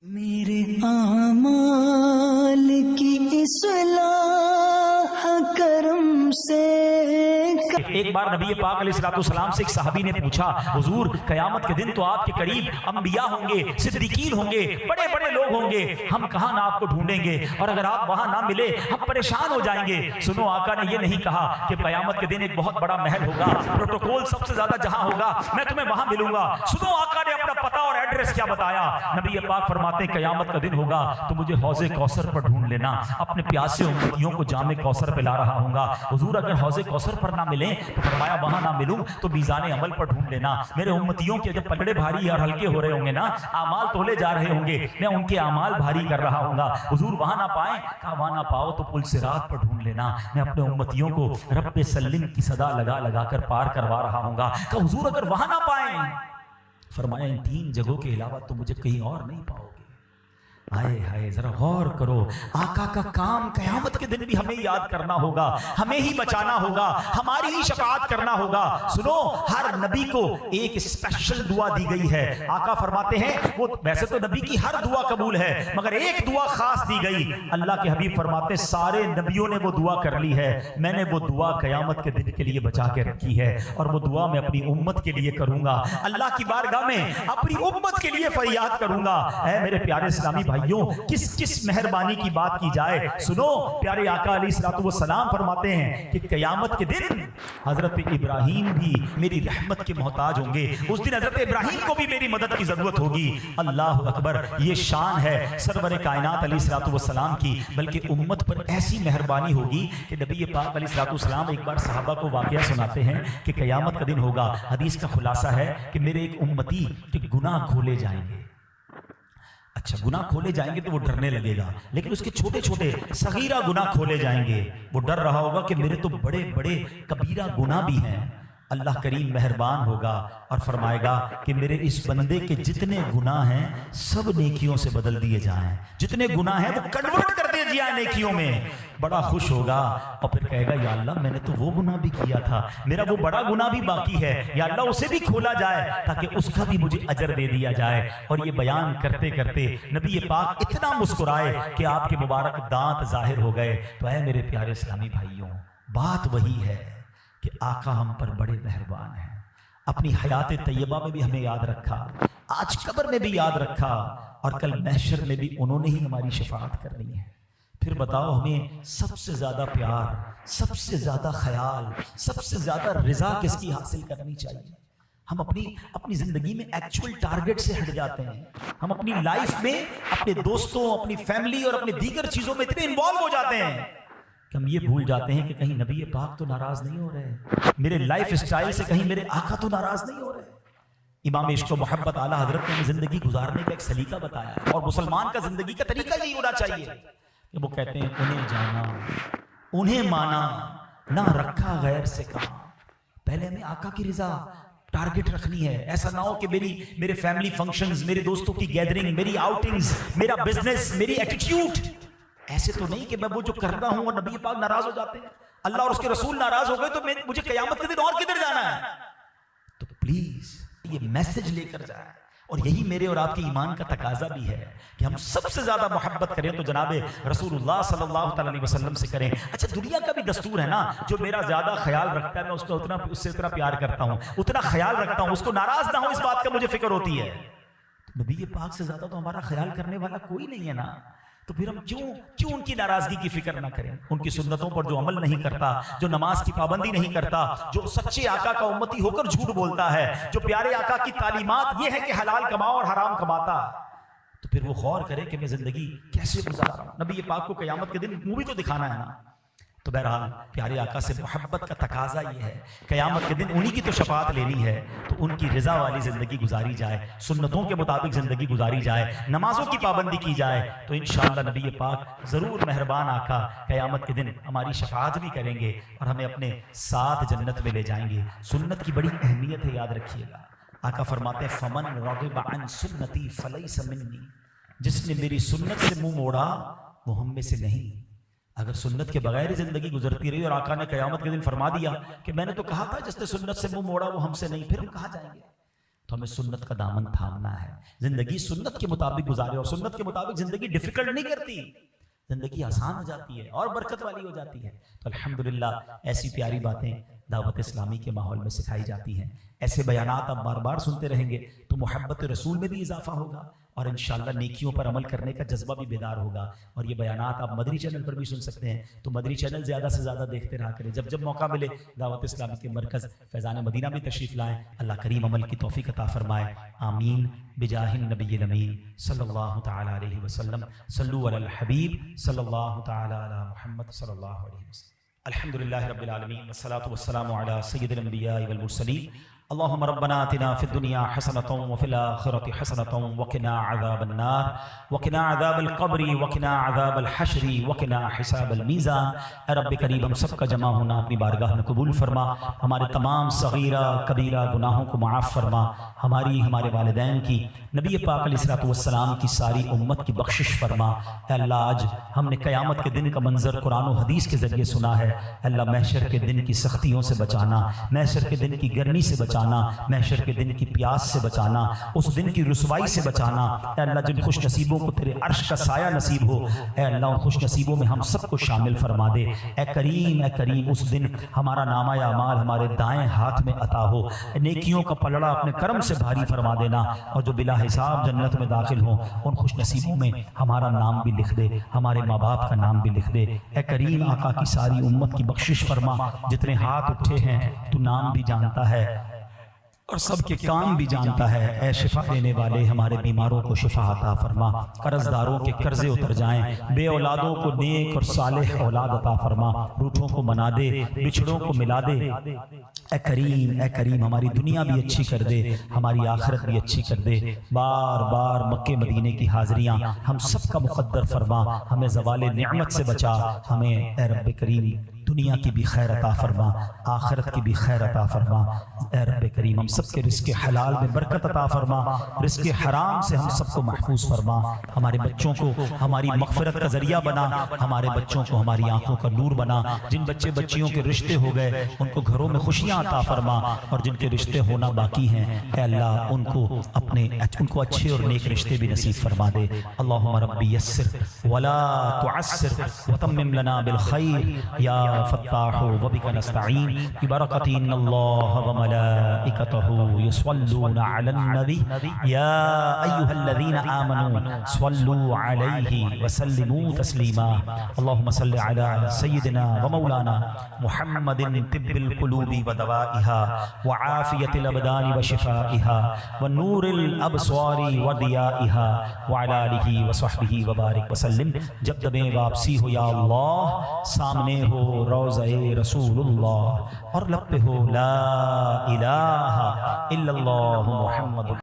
میرے اعمال کی اصلاح کرم سے۔ ایک بار نبی پاک علیہ السلام سے ایک صحابی نے پوچھا، حضور قیامت کے دن تو آپ کے قریب انبیاء ہوں گے، صدیقین ہوں گے، بڑے بڑے لوگ ہوں گے، ہم کہاں نہ آپ کو ڈھونڈیں گے، اور اگر آپ وہاں نہ ملے ہم پریشان ہو جائیں گے۔ سنو، آقا نے یہ نہیں کہا کہ قیامت کے دن ایک بہت بڑا محل ہوگا، پروٹوکول سب سے زیادہ جہاں ہوگا میں تمہیں وہاں ملوں گا۔ سنو، آقا نے اپنا پتہ اور ایڈریس کیا بتایا۔ نبی پاک فرماتے ہیں قیامت کا دن ہوگا تو مجھے حوض کوثر پر ڈھونڈ لینا، اپنے پیاسے امتیوں کو جام کوثر پلا رہا ہوں گا۔ حضور اگر حوض کوثر پر نہ ملیں تو فرمایا وہاں نہ ملوں تو میزان عمل پر ڈھونڈ لینا۔ میرے امتیوں کے جب پلڑے بھاری اور ہلکے ہو رہے ہوں گے نا، اعمال تولے جا رہے ہوں گے، میں ان کے اعمال بھاری کر رہا ہوں گا۔ حضور وہاں نہ پائیں، کہا وہاں نہ پاؤ تو پل صراط پر ڈھونڈ لینا، میں اپنے امتیوں کو رب سلم کی صدا لگا لگا کر پار کروا رہا ہوں گا۔ کہا حضور اگر وہاں نہ پائیں، فرمایا ان تین جگہوں کے علاوہ تو مجھے کہیں اور نہیں پاؤ گے۔ ہائے ہائے، ذرا غور کرو، آقا کا کام قیامت کے دن بھی ہمیں یاد کرنا ہوگا، ہمیں ہی بچانا ہوگا، ہماری ہی شفاعت کرنا ہوگا۔ سنو، ہر نبی کو ایک اسپیشل دعا دی گئی ہے۔ آقا فرماتے ہیں وہ ویسے تو نبی کی ہر دعا قبول ہے مگر ایک دعا خاص دی گئی۔ اللہ کے حبیب فرماتے سارے نبیوں نے وہ دعا کر لی ہے، میں نے وہ دعا قیامت کے دن کے لیے بچا کے رکھی ہے، اور وہ دعا میں اپنی امت کے لیے کروں گا، اللہ کی بارگاہ میں اپنی امت کے لیے فریاد کروں گا۔ اے میرے پیارے اسلامی بھائیوں، کس مہربانی کی بات کی جائے۔ سنو، پیارے آقا علیہ السلام فرماتے ہیں کہ قیامت کے دن حضرت ابراہیم بھی میری رحمت کے محتاج ہوں گے، اس دن حضرت ابراہیم کو بھی میری مدد کی ضرورت ہوگی۔ اللہ اکبر، یہ شان ہے سرور کائنات علیہ السلام کی، بلکہ امت پر ایسی مہربانی ہوگی کہ نبی پاک علیہ السلام ایک بار صحابہ کو واقعہ سناتے ہیں کہ قیامت کا دن ہوگا، حدیث کا خلاصہ ہے کہ میرے ایک امتی کے گناہ کھولے جائیں گے۔ اچھا، گناہ کھولے جائیں گے تو وہ ڈرنے لگے گا، لیکن اس کے چھوٹے چھوٹے صغیرہ گناہ کھولے جائیں گے، وہ ڈر رہا ہوگا کہ میرے تو بڑے بڑے کبیرہ گناہ بھی ہیں۔ اللہ کریم مہربان ہوگا اور فرمائے گا کہ میرے اس بندے کے جتنے گناہ ہیں سب نیکیوں سے بدل دیے جائیں، جتنے گناہ ہیں وہ کنورٹ کر دیے جائیں نیکیوں میں۔ بڑا خوش ہوگا اور پھر کہے گا یا اللہ میں نے تو وہ گناہ بھی کیا تھا، میرا وہ بڑا گناہ بھی باقی ہے، یا اللہ اسے بھی کھولا جائے تاکہ اس کا بھی مجھے اجر دے دیا جائے۔ اور یہ بیان کرتے کرتے نبی پاک اتنا مسکرائے کہ آپ کے مبارک دانت ظاہر ہو گئے۔ تو اے میرے پیارے اسلامی بھائیوں، بات وہی ہے کہ آقا ہم پر بڑے مہربان ہیں، اپنی حیات طیبہ میں بھی ہمیں یاد رکھا، آج قبر میں بھی یاد رکھا، اور کل محشر میں بھی انہوں نے ہی ہماری شفاعت کرنی ہے۔ پھر بتاؤ ہمیں سب سے زیادہ پیار، سب سے زیادہ خیال، سب سے زیادہ رضا کس کی حاصل کرنی چاہیے؟ ہم اپنی زندگی میں ایکچول ٹارگٹ سے ہٹ جاتے ہیں، ہم اپنی لائف میں اپنے دوستوں، اپنی فیملی اور اپنی دیگر چیزوں میں اتنے انوالو ہو جاتے ہیں کہ ہم یہ بھول جاتے ہیں کہ کہیں نبی پاک تو ناراض نہیں ہو رہے، میرے لائف اسٹائل سے کہیں میرے آقا تو ناراض نہیں ہو رہے۔ امام عشق و محبت اعلیٰ حضرت نے زندگی گزارنے کا ایک سلیقہ بتایا ہے، اور مسلمان کا زندگی کا طریقہ یہی ہونا چاہیے کہ وہ کہتے ہیں انہیں جانا، انہیں مانا، نہ رکھا غیر سے کہا۔ پہلے ہمیں آقا کی رضا ٹارگٹ رکھنی ہے، ایسا نہ ہو کہ میرے فیملی فنکشنز، میرے دوستوں کی گیدرنگ، میری آؤٹنگز، میرا بزنس، میری ایٹیٹیوڈ ایسے تو نہیں کہ میں وہ جو کرتا ہوں اور نبی پاک ناراض ہو جاتے ہیں، اللہ اور اس کے رسول ناراض ہو گئے تو مجھے قیامت کے دن اور کدھر جانا ہے۔ تو پلیز یہ میسج لے کر جائیں، اور یہی میرے اور آپ کے ایمان کا تقاضا بھی ہے کہ ہم سب سے زیادہ محبت کریں تو جناب رسول اللہ صلی اللہ علیہ وسلم سے کریں۔ اچھا، دنیا کا بھی دستور ہے نا، جو میرا زیادہ خیال رکھتا ہے میں اس سے اتنا پیار کرتا ہوں، اتنا خیال رکھتا ہوں، اس کو ناراض نہ ہو اس بات کا مجھے فکر ہوتی ہے۔ نبی پاک سے زیادہ تو ہمارا خیال کرنے والا کوئی نہیں ہے نا، تو پھر ہم کیوں ان کی ناراضگی کی فکر نہ کریں؟ ان کی سنتوں پر جو عمل نہیں کرتا، جو نماز کی پابندی نہیں کرتا، جو سچے آقا کا امتی ہو کر جھوٹ بولتا ہے، جو پیارے آقا کی تعلیمات یہ ہے کہ حلال کماؤ اور حرام کماتا، تو پھر وہ غور کرے کہ میں زندگی کیسے گزار رہا ہوں۔ نبی پاک کو قیامت کے دن منہ بھی تو دکھانا ہے نا۔ تو بہرحال پیارے آقا سے محبت کا تقاضا یہ ہے، قیامت کے دن انہی کی تو شفاعت لینی ہے، تو ان کی رضا والی زندگی گزاری جائے، سنتوں کے مطابق زندگی گزاری جائے، نمازوں کی پابندی کی جائے، تو انشاءاللہ نبی پاک ضرور مہربان آقا قیامت کے دن ہماری شفاعت بھی کریں گے اور ہمیں اپنے ساتھ جنت میں لے جائیں گے۔ سنت کی بڑی اہمیت ہے، یاد رکھیے گا۔ آقا فرماتے ہیں فمن رغب عن سنتی فلیس منی، جس نے میری سنت سے منہ موڑا وہ ہم میں سے نہیں۔ اگر سنت کے بغیر زندگی گزرتی رہی اور آقا نے قیامت کے دن فرما دیا کہ میں نے تو کہا تھا جس نے سنت سے منہ موڑا وہ ہم سے نہیں، پھر ہم کہاں جائیں گے؟ تو ہمیں سنت کا دامن تھامنا ہے، زندگی سنت کے مطابق گزارے، اور سنت کے مطابق زندگی ڈیفیکلٹ نہیں کرتی، زندگی آسان ہو جاتی ہے اور برکت والی ہو جاتی ہے۔ تو الحمدللہ ایسی پیاری باتیں دعوت اسلامی کے ماحول میں سکھائی جاتی ہیں۔ ایسے بیانات آپ بار بار سنتے رہیں گے تو محبت رسول میں بھی اضافہ ہوگا، اور انشاءاللہ نیکیوں پر عمل کرنے کا جذبہ بھی بیدار ہوگا۔ اور یہ بیانات آپ مدنی چینل پر بھی سن سکتے ہیں، تو مدنی چینل زیادہ سے زیادہ دیکھتے رہا کریں، جب جب موقع ملے دعوت اسلامی کے مرکز فیضان مدینہ میں تشریف لائیں۔ اللہ کریم عمل کی توفیق عطا فرمائے، آمین بجاہ النبی الامین صلی اللہ تعالی علیہ وسلم۔ صلو علی الحبیب صلی اللہ تعالی علی محمد صلی اللہ علیہ وسلم۔ الحمدللہ رب العالمین والصلاة والسلام علی سید الانبیاء والمرسلین۔ اللهم ربنا آتنا في الدنيا حسنة وفي الآخرة حسنة وقنا عذاب النار وقنا عذاب القبر وقنا عذاب الحشر وقنا حساب الميزان۔ اے رب کریم ہم سب کا جمع ہونا اپنی بارگاہ میں قبول فرما، ہمارے تمام صغیرہ کبیرہ گناہوں کو معاف فرما، ہمارے والدین کی، نبی پاک علیہ الصلوۃ والسلام کی ساری امت کی بخشش فرما۔ اے اللہ آج ہم نے قیامت کے دن کا منظر قرآن و حدیث کے ذریعے سنا ہے، اللہ محشر کے دن کی سختیوں سے بچانا، محشر کے دن کی گرمی سے بچانا، محشر کے دن کی پیاس سے بچانا، اس دن کی رسوائی سے بچانا۔ اے اللہ جن خوش نصیبوں کو تیرے عرش کا سایہ نصیب ہو، اے اللہ ان خوش نصیبوں میں ہم سب کو شامل فرما دے۔ اے کریم اس دن ہمارا نامہ اعمال ہمارے دائیں ہاتھ میں عطا ہو، نیکیوں کا پلڑا اپنے کرم سے بھاری فرما دینا، اور جو بلا حساب جنت میں داخل ہوں ان خوش نصیبوں میں ہمارا نام بھی لکھ دے، ہمارے ماں باپ کا نام بھی لکھ دے۔ اے کریم آقا کی ساری امت کی بخشش فرما، جتنے ہاتھ اٹھے ہیں تو نام بھی جانتا ہے اور سب کے کام بھی جانتا ہے۔ اے شفا دینے والے ہمارے بیماروں کو شفا عطا فرما، قرض داروں کے قرضے اتر جائیں، بے اولادوں کو نیک اور صالح اولاد عطا فرما، روٹھوں کو منا دے، بچھڑوں کو ملا دے۔ اے کریم ہماری دنیا بھی اچھی کر دے، ہماری آخرت بھی اچھی کر دے۔ بار بار مکے مدینے کی حاضریاں ہم سب کا مقدر فرما، ہمیں زوال نعمت سے بچا، ہمیں اے رب کریم دنیا کی بھی خیر عطا فرما، آخرت کی بھی خیر عطا فرما۔ اے رب کریم ہم سب کے رزق حلال میں برکت عطا فرما، رزق حرام سے ہم سب کو محفوظ فرما، ہمارے بچوں کو ہماری مغفرت کا ذریعہ بنا، ہمارے بچوں کو ہماری آنکھوں کا نور بنا، جن بچے بچیوں کے رشتے ہو گئے ان کو گھروں میں خوشیاں عطا فرما، اور جن کے رشتے ہونا باقی ہیں اے اللہ ان کو اچھے اور نیک رشتے بھی نصیب فرما دے۔ اللہم ربی یسر ولا تعسر وتمم لنا بالخیر یا فتاح وبک نستعین ببرکۃ ان اللہ وملائکتہ یصلون علی النبی یا ایھا الذین آمنوا صلوا علیہ وسلموا تسلیما۔ اللہم صل علی سیدنا ومولانا محمد طب القلوب ودوائها وعافیۃ الابدان وشفائها ونور الابصار وضیائها وعلی آلہ وصحبہ وبارک وسلم۔ جب تمہیں واپسی ہو یا اللہ، سامنے ہو روضہ رسول اللہ اور لب پہ ہو لا الہ الا اللہ محمد